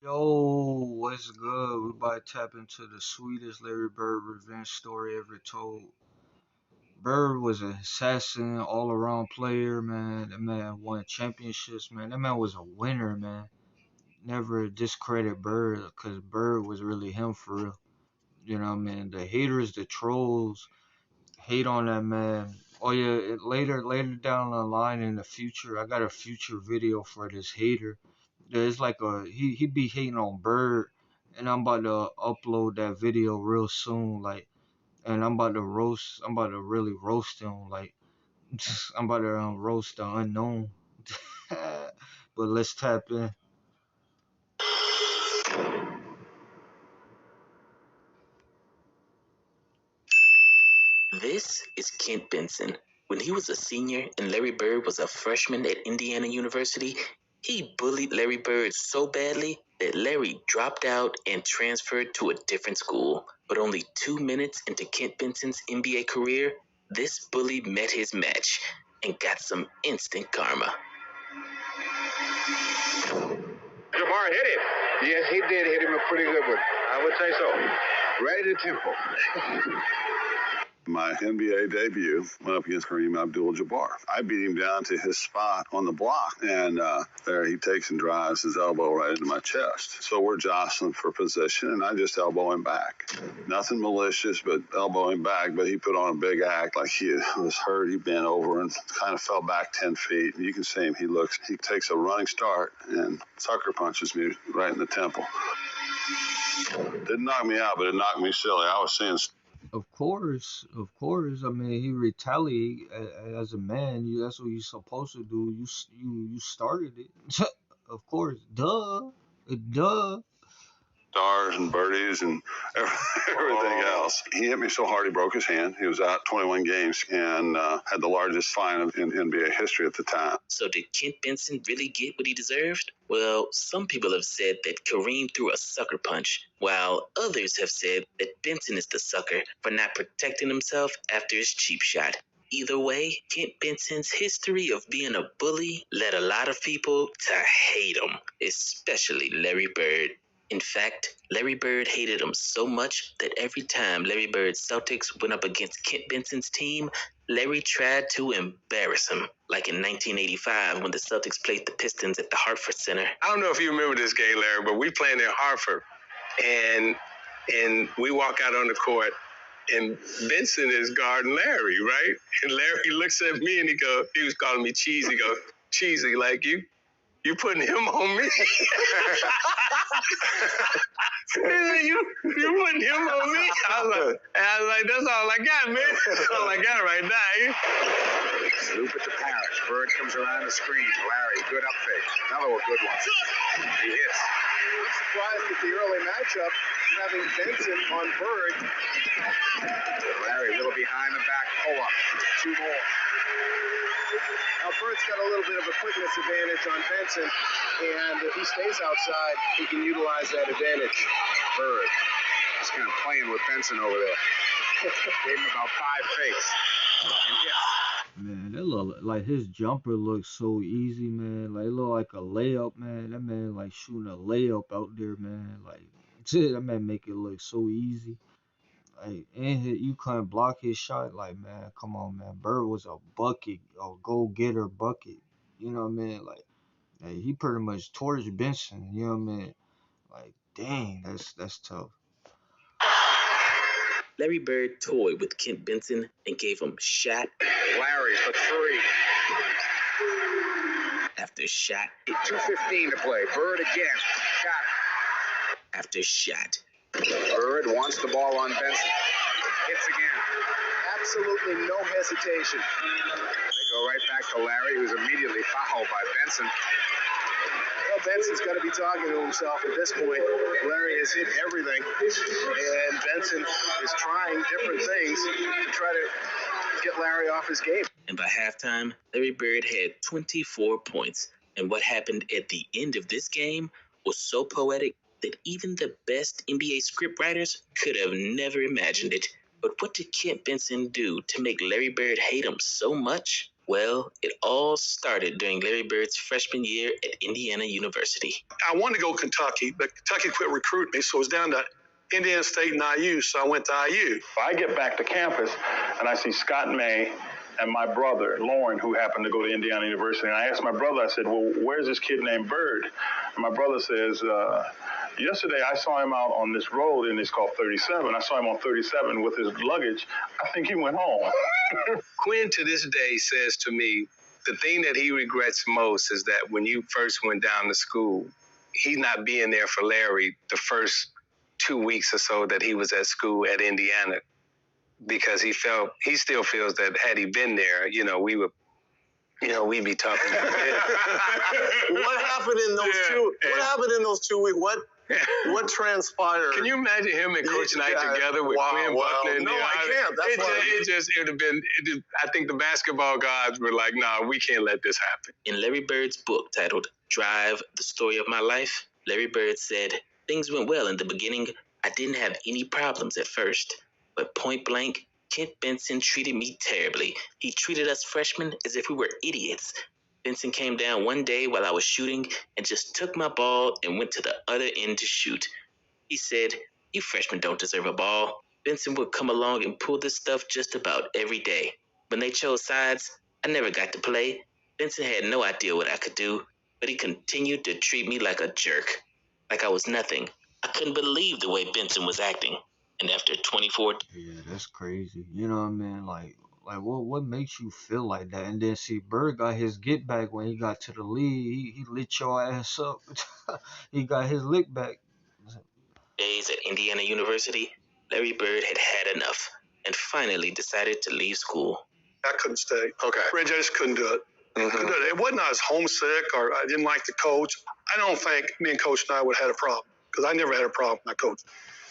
Yo, what's good? We about to tap into the sweetest Larry Bird revenge story ever told. Bird was an assassin, all around player, man. That man won championships, man. That man was a winner, man. Never discredit Bird, because Bird was really him for real. You know what I mean? The haters, the trolls, hate on that man. Oh yeah, later down the line in the future, I got a future video for this hater. There's like he be hating on Bird, and I'm about to upload that video real soon. Like, and I'm about to really roast him. Like, I'm about to roast the unknown. But let's tap in. This is Kent Benson. When he was a senior and Larry Bird was a freshman at Indiana University, he bullied Larry Bird so badly that Larry dropped out and transferred to a different school. But only 2 minutes into Kent Benson's NBA career, this bully met his match and got some instant karma. Jamar hit him. Yes, he did hit him a pretty good one. I would say so. Right at the temple. My NBA debut went up against Kareem Abdul-Jabbar. I beat him down to his spot on the block, and there he takes and drives his elbow right into my chest. So we're jostling for position, and I just elbow him back. Nothing malicious, but elbow him back. But he put on a big act like he was hurt. He bent over and kind of fell back 10 feet. And you can see him. He takes a running start and sucker punches me right in the temple. Didn't knock me out, but it knocked me silly. I was seeing. Of course. I mean, he retaliate as a man. That's what you're supposed to do. You started it. Of course, duh. Stars and birdies and everything else. He hit me so hard he broke his hand. He was out 21 games and had the largest fine in NBA history at the time. So did Kent Benson really get what he deserved? Well, some people have said that Kareem threw a sucker punch, while others have said that Benson is the sucker for not protecting himself after his cheap shot. Either way, Kent Benson's history of being a bully led a lot of people to hate him, especially Larry Bird. In fact, Larry Bird hated him so much that every time Larry Bird's Celtics went up against Kent Benson's team, Larry tried to embarrass him, like in 1985 when the Celtics played the Pistons at the Hartford Center. I don't know if you remember this game, Larry, but we playing in Hartford, and we walk out on the court, and Benson is guarding Larry, right? And Larry looks at me and he was calling me cheesy. He goes, cheesy, like you putting him on me? you putting him on me? I was like, that's all I got, man. That's all I got right now. Loop it to Parrish. Bird comes around the screen. Larry, good up fake. Another one, good one. He hits. I'm surprised at the early matchup having Benson on Bird. Larry, a little behind the back pull-up. Two more. Now, Bird's got a little bit of a quickness advantage on Benson, and if he stays outside, he can utilize that advantage. Bird just kind of playing with Benson over there. Gave him about 5 fakes. And yes. Man, that look like his jumper looks so easy, man. Like it look like a layup, man. That man like shooting a layup out there, man. Like that man make it look so easy. Like and you couldn't block his shot. Like man, come on, man. Bird was a bucket, a go getter bucket. You know what I mean? Like he pretty much torched Benson. You know what I mean? Like dang, that's tough. Larry Bird toyed with Kent Benson and gave him shot Larry for 3. after shot 2:15 to play. Bird again. Got after shot. it. Bird wants the ball on Benson. Hits again. Absolutely no hesitation. They go right back to Larry, who's immediately fouled by Benson. Well, Benson's got to be talking to himself at this point. Larry has hit everything, and Benson is trying different things to try to get Larry off his game. And by halftime, Larry Bird had 24 points. And what happened at the end of this game was so poetic that even the best NBA scriptwriters could have never imagined it. But what did Kent Benson do to make Larry Bird hate him so much? Well, it all started during Larry Bird's freshman year at Indiana University. I wanted to go to Kentucky, but Kentucky quit recruiting me, so it was down to Indiana State and IU, so I went to IU. I get back to campus and I see Scott May and my brother, Lauren, who happened to go to Indiana University. And I asked my brother, I said, well, where's this kid named Bird? And my brother says, yesterday I saw him out on this road, and it's called 37. I saw him on 37 with his luggage. I think he went home. Quinn to this day says to me, the thing that he regrets most is that when you first went down to school, he not being there for Larry the first 2 weeks or so that he was at school at Indiana, because he still feels that had he been there, we'd be talking. What happened in those What happened in those 2 weeks? What transpired? Can you imagine him and Coach Knight together with Quinn Buckner? No, I can't. It would have been. I think the basketball gods were like, "Nah, we can't let this happen." In Larry Bird's book titled Drive, The Story of My Life, Larry Bird said, things went well in the beginning. I didn't have any problems at first. But point blank, Kent Benson treated me terribly. He treated us freshmen as if we were idiots. Benson came down one day while I was shooting and just took my ball and went to the other end to shoot. He said, you freshmen don't deserve a ball. Benson would come along and pull this stuff just about every day. When they chose sides, I never got to play. Benson had no idea what I could do, but he continued to treat me like a jerk, like I was nothing. I couldn't believe the way Benson was acting. And after 24... Yeah, that's crazy. You know what I mean? Like what makes you feel like that? And then see, Bird got his get back when he got to the league. He lit your ass up. He got his lick back. Days at Indiana University, Larry Bird had had enough and finally decided to leave school. I couldn't stay. Okay. Reggie, I just couldn't do it. It wasn't I was homesick or I didn't like the coach. I don't think me and Coach Knight would have had a problem, because I never had a problem with my coach.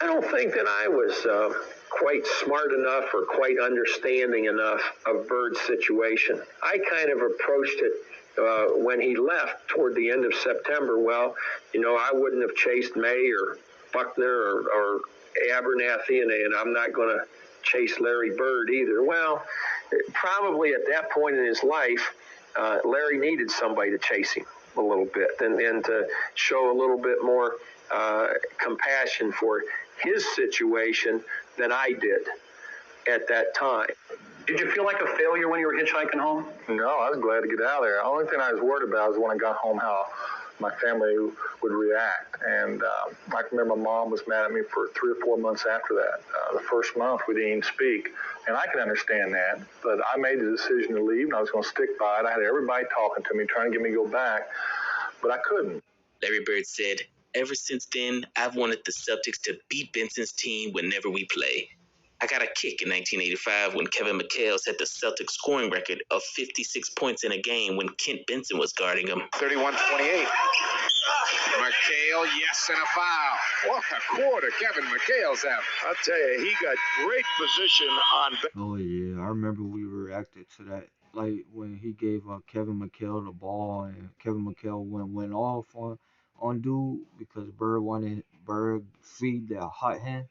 I don't think that I was quite smart enough or quite understanding enough of Bird's situation. I kind of approached it when he left toward the end of September. Well, I wouldn't have chased May or Buckner or Abernathy, and I'm not going to chase Larry Bird either. Well, probably at that point in his life, Larry needed somebody to chase him a little bit and to show a little bit more compassion for his situation than I did at that time. Did you feel like a failure when you were hitchhiking home? No, I was glad to get out of there. The only thing I was worried about was when I got home how my family would react. And I can remember my mom was mad at me for 3 or 4 months after that. The first month we didn't even speak. And I can understand that. But I made the decision to leave, and I was going to stick by it. I had everybody talking to me, trying to get me to go back. But I couldn't. Larry Bird said, ever since then, I've wanted the Celtics to beat Benson's team whenever we play. I got a kick in 1985 when Kevin McHale set the Celtics scoring record of 56 points in a game when Kent Benson was guarding him. 31-28. McHale, yes, and a foul. What a quarter Kevin McHale's having. I'll tell you, he got great position on. Oh yeah, I remember we reacted to that. Like when he gave Kevin McHale the ball, and Kevin McHale went off on dude because Bird wanted Bird feed that hot hand.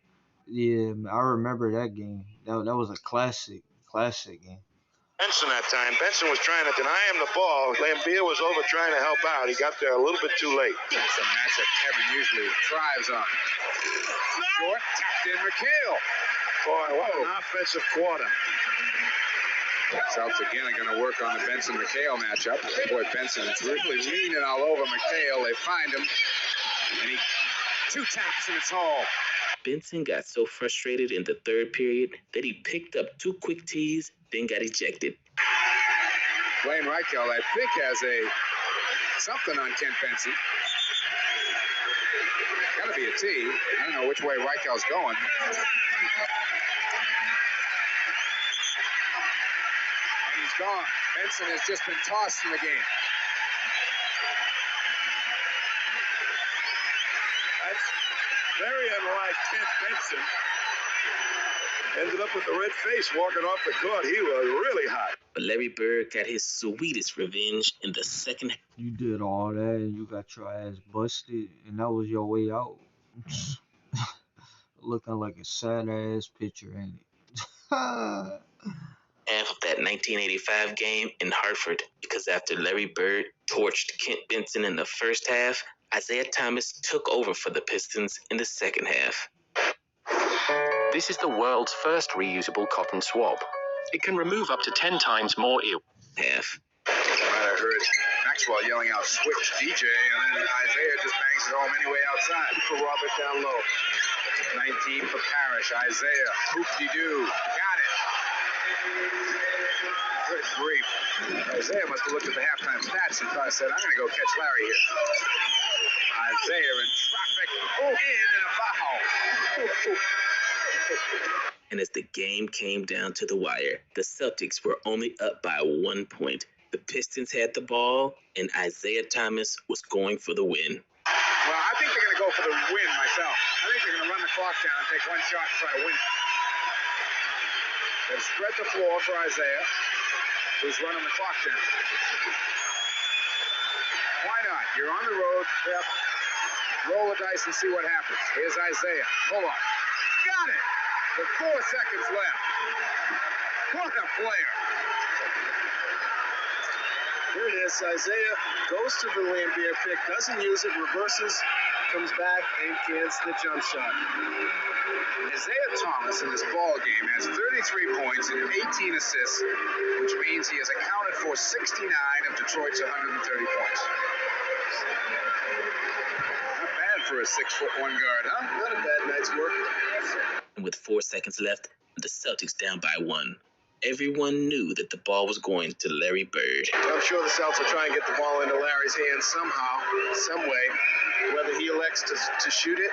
Yeah, I remember that game. That was a classic game. Benson that time. Benson was trying to deny him the ball. Lambier was over trying to help out. He got there a little bit too late. It's a match that Kevin usually thrives on. Short, tapped in McHale. Boy, what an offensive quarter. Celtics again are going to work on the Benson-McHale matchup. Boy, Benson is really leaning all over McHale. They find him, and he 2 taps and it's all. Benson got so frustrated in the third period that he picked up 2 quick tees, then got ejected. Wayne Reichel, I think, has something on Kent Benson. Got to be a tee. I don't know which way Reichel's going. And he's gone. Benson has just been tossed from the game. That's very unlike Kent Benson. Ended up with the red face walking off the court. He was really hot. But Larry Bird got his sweetest revenge in the second half. You did all that and you got your ass busted, and that was your way out. Looking like a sad ass picture, ain't it? half of that 1985 game in Hartford, because after Larry Bird torched Kent Benson in the first half, Isaiah Thomas took over for the Pistons in the second half. This is the world's first reusable cotton swab. It can remove up to 10 times more half. I heard Maxwell yelling out, switch DJ, and then Isaiah just bangs it home anyway outside. For Robert down low. 19 for Parrish. Isaiah, hoop-de-doo. Got it. Good grief. Isaiah must have looked at the halftime stats and probably said, I'm going to go catch Larry here. Isaiah in traffic. In and a foul. And as the game came down to the wire, the Celtics were only up by 1 point. The Pistons had the ball, and Isaiah Thomas was going for the win. Well, I think they're going to go for the win myself. I think they're going to run the clock down and take one shot and try to win it. They've spread the floor for Isaiah, who's running the clock down. Why not? You're on the road. Yep. Roll the dice and see what happens. Here's Isaiah. Pull up. Got it! With 4 seconds left. What a player. Here it is. Isaiah goes to the Lambier pick, doesn't use it, reverses, comes back, and gets the jump shot. Isaiah Thomas in this ball game has 33 points and 18 assists, which means he has accounted for 69 of Detroit's 130 points. Not bad for a 6'1" guard, huh? Not a bad night's work. And with 4 seconds left, the Celtics down by 1. Everyone knew that the ball was going to Larry Bird. I'm sure the Celtics will try and get the ball into Larry's hands somehow, some way. Whether he elects to shoot it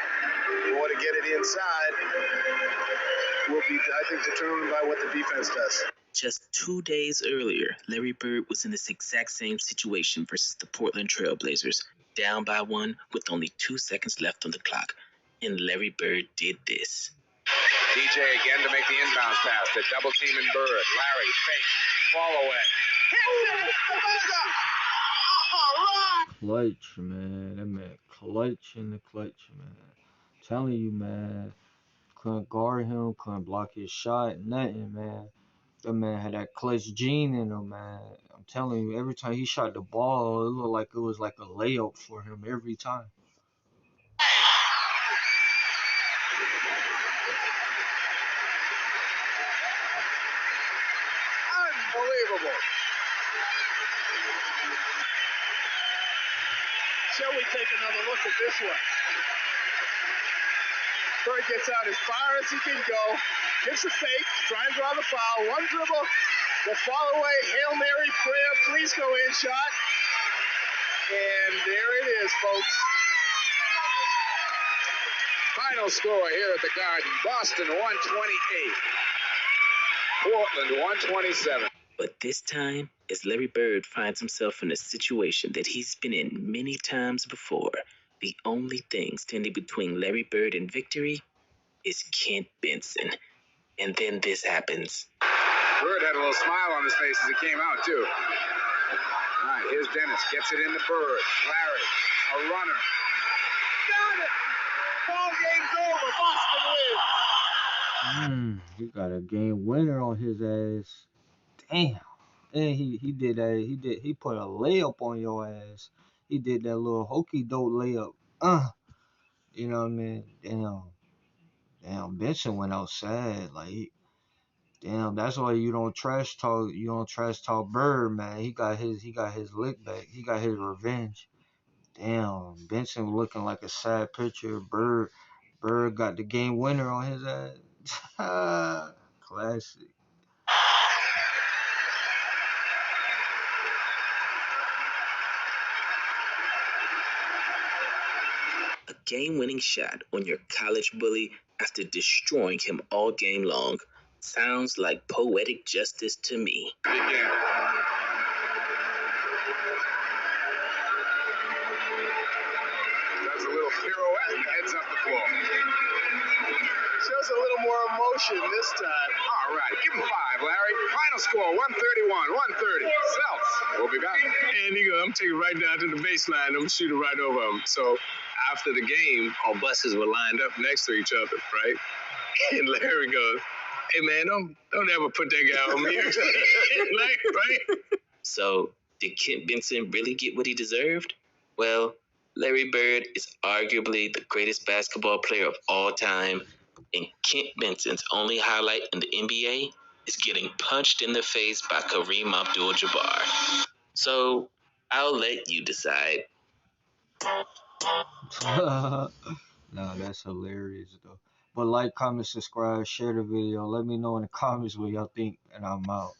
or to get it inside will be, I think, determined by what the defense does. Just 2 days earlier, Larry Bird was in this exact same situation versus the Portland Trail Blazers, down by 1 with only 2 seconds left on the clock. And Larry Bird did this. DJ again to make the inbounds pass. The double team in Bird. Larry, fake, fall away. Clutch, man. That man clutch in the clutch, man. Telling you, man. Couldn't guard him, couldn't block his shot, nothing, man. That man had that clutch gene in him, man. I'm telling you, every time he shot the ball, it looked like it was like a layup for him every time. Unbelievable. Shall we take another look at this one? Bird gets out as far as he can go, gives a fake, try and draw the foul, one dribble, the fall away, Hail Mary prayer, please go in shot. And there it is, folks. Final score here at the Garden. Boston 128. Portland 127. But this time, as Larry Bird finds himself in a situation that he's been in many times before, the only thing standing between Larry Bird and victory is Kent Benson. And then this happens. Bird had a little smile on his face as he came out, too. All right, here's Dennis. Gets it into Bird. Larry, a runner. Got it! Ball game's over. Boston wins. He got a game winner on his ass. Damn. And he did that. He put a layup on your ass. He did that little hokey doke layup. You know what I mean? Damn. Benson went outside. Like, damn. That's why you don't trash talk. You don't trash talk Bird, man. He got his lick back. He got his revenge. Damn. Benson looking like a sad picture. Bird got the game winner on his ass. Classic. A game-winning shot on your college bully after destroying him all game long sounds like poetic justice to me. Big game. Does a little pirouette and heads up the floor. Shows a little more emotion this time. All right, give him 5, Larry. Final score, 131-130. Celts. We'll be back. And he goes, I'm taking right down to the baseline. I'm shooting right over him. So after the game, our buses were lined up next to each other, right? And Larry goes, Hey man, don't ever put that guy on me. Like, right? So, did Kent Benson really get what he deserved? Well, Larry Bird is arguably the greatest basketball player of all time, and Kent Benson's only highlight in the NBA is getting punched in the face by Kareem Abdul-Jabbar. So, I'll let you decide. Nah, that's hilarious though. But like, comment, subscribe, share the video. Let me know in the comments what y'all think, and I'm out.